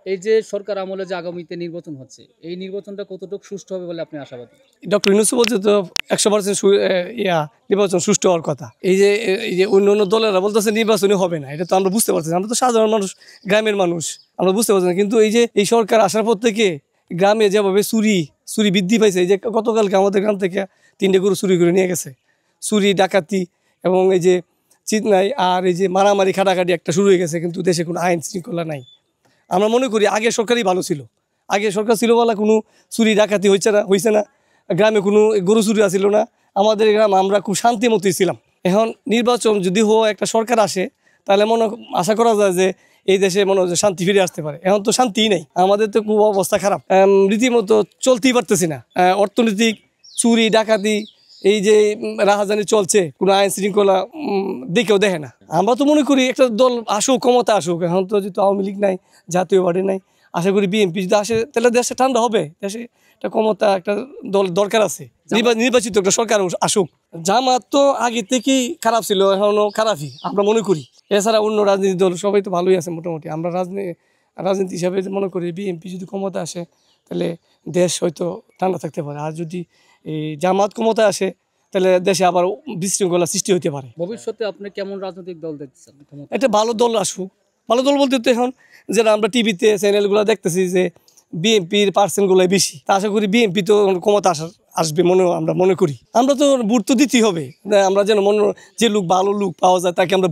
এই যে সরকার আমলে যে আগামীতে নির্বাচন হচ্ছে, এই নির্বাচনটা কতটুকু সুষ্ঠু হবে বলে আপনি আশাবাদী? ডক্টর ইউনূস বলছে তো 100% নির্বাচন সুষ্ঠু হওয়ার কথা। এই যে অন্য অন্য দলেরা বলতেছে নির্বাচনই হবে না, এটা তো আমরা বুঝতে পারছি না। আমরা তো সাধারণ মানুষ, গ্রামের মানুষ, আমরা বুঝতে পারছি না। কিন্তু এই যে এই সরকার আসার পর থেকে গ্রামে যেভাবে চুরি বৃদ্ধি পাইছে, এই যে গতকালকে আমাদের গ্রাম থেকে 3টে গরু চুরি করে নিয়ে গেছে, চুরি ডাকাতি এবং এই যে চিতনাই আর এই যে মারামারি খাটাখাটি একটা শুরু হয়ে গেছে, কিন্তু দেশে কোনো আইন শৃঙ্খলা নাই। আমরা মনে করি আগে সরকারই ভালো ছিল, আগে সরকার ছিল বলা কোনো চুরি ডাকাতি হয়েছে না, গ্রামে কোনো গরু চুরি আসছিল না, আমাদের গ্রাম আমরা খুব শান্তি মতোই ছিলাম। এখন নির্বাচন যদি একটা সরকার আসে, তাহলে আশা করা যায় যে এই দেশে মনে হয় শান্তি ফিরে আসতে পারে। এখন তো শান্তিই নাই, আমাদের তো খুব অবস্থা খারাপ, রীতিমতো চলতেই পারতেছি না। অর্থনৈতিক চুরি ডাকাতি, এই যে রাহাজানি চলছে, কোনো আইন শৃঙ্খলা দেখেও দেখে না। আমরা তো মনে করি একটা দল আসুক, ক্ষমতা আসুক। এখন তো যেহেতু আওয়ামী লীগ নাই, জাতীয় পার্টি নাই, আশা করি বিএনপি যদি আসে তাহলে দেশে ঠান্ডা হবে, দেশে একটা ক্ষমতা একটা দল দরকার আছে, নির্বাচিত একটা সরকার আসুক। জামাত তো আগে থেকেই খারাপ ছিল, এখনো খারাপই আমরা মনে করি। এছাড়া অন্য রাজনীতি দল সবাই তো ভালোই আছে মোটামুটি। আমরা রাজনীতি হিসাবে মনে করি বিএনপি যদি ক্ষমতা আসে তাহলে দেশ হয়তো ঠান্ডা থাকতে পারে। আর যদি এই জামাত ক্ষমতা আসে তাহলে দেশে আবার বিশৃঙ্খলা সৃষ্টি হতে পারে। ভবিষ্যতে আপনি কেমন রাজনৈতিক দল দেখতেছেন? একটা ভালো দল আসুক। ভালো দল বলতে তো এখন যেটা আমরা টিভিতে চ্যানেলগুলো দেখতেছি যে বিএনপির পার্সেন্টগুলোই বেশি, তা আশা করি বিএনপি তো ক্ষমতা আসবে আমরা মনে করি। আমরা তো ভোট তো দিতেই হবে, আমরা যেন যে ভালো লোক পাওয়া যায় তাকে আমরা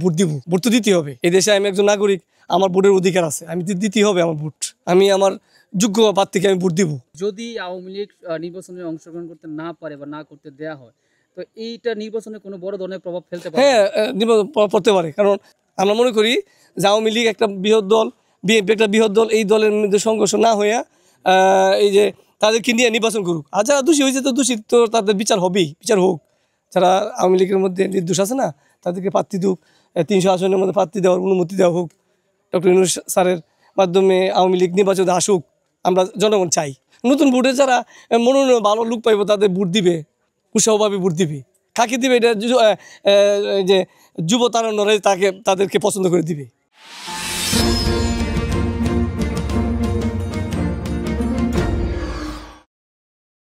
ভোট তো দিতেই হবে। এই দেশে আমি একজন নাগরিক, আমার ভোটের অধিকার আছে, আমি দিতেই হবে আমার ভোট। আমি আমার যোগ্য প্রার্থীকে আমি ভোট দিব। যদি আওয়ামী লীগ নির্বাচনে অংশগ্রহণ করতে না পারে বা না করতে দেয়া হয়, তো এইটা নির্বাচনে কোনো বড় ধরনের প্রভাব ফেলতে পারে? হ্যাঁ, পড়তে পারে। কারণ আমরা মনে করি যে আওয়ামী লীগ একটা বৃহৎ দল, বিএনপি একটা বৃহৎ দল, এই দলের মধ্যে সংঘর্ষ না হইয়া এই যে তাদেরকে নিয়ে নির্বাচন করুক। আর যারা দোষী হয়েছে তো দোষী, তো তাদের বিচার হবেই, বিচার হোক। যারা আওয়ামী লীগের মধ্যে নির্দোষ আছে না, তাদেরকে প্রার্থী দিক, 300 আসনের মধ্যে প্রার্থী দেওয়ার অনুমতি দেওয়া হোক। ডক্টর ইউনূস স্যারের মাধ্যমে আওয়ামী লীগ নির্বাচনে আসুক, আমরা জনগণ চাই। নতুন ভোটে যারা মনোনয়ন ভালো লোক পাইব তাদের ভোট দিবে, উৎসাহভাবে ভোট দিবে। কাকে দিবে এটা যে যুব তারুণ্যরাই তাদেরকে পছন্দ করে দিবে।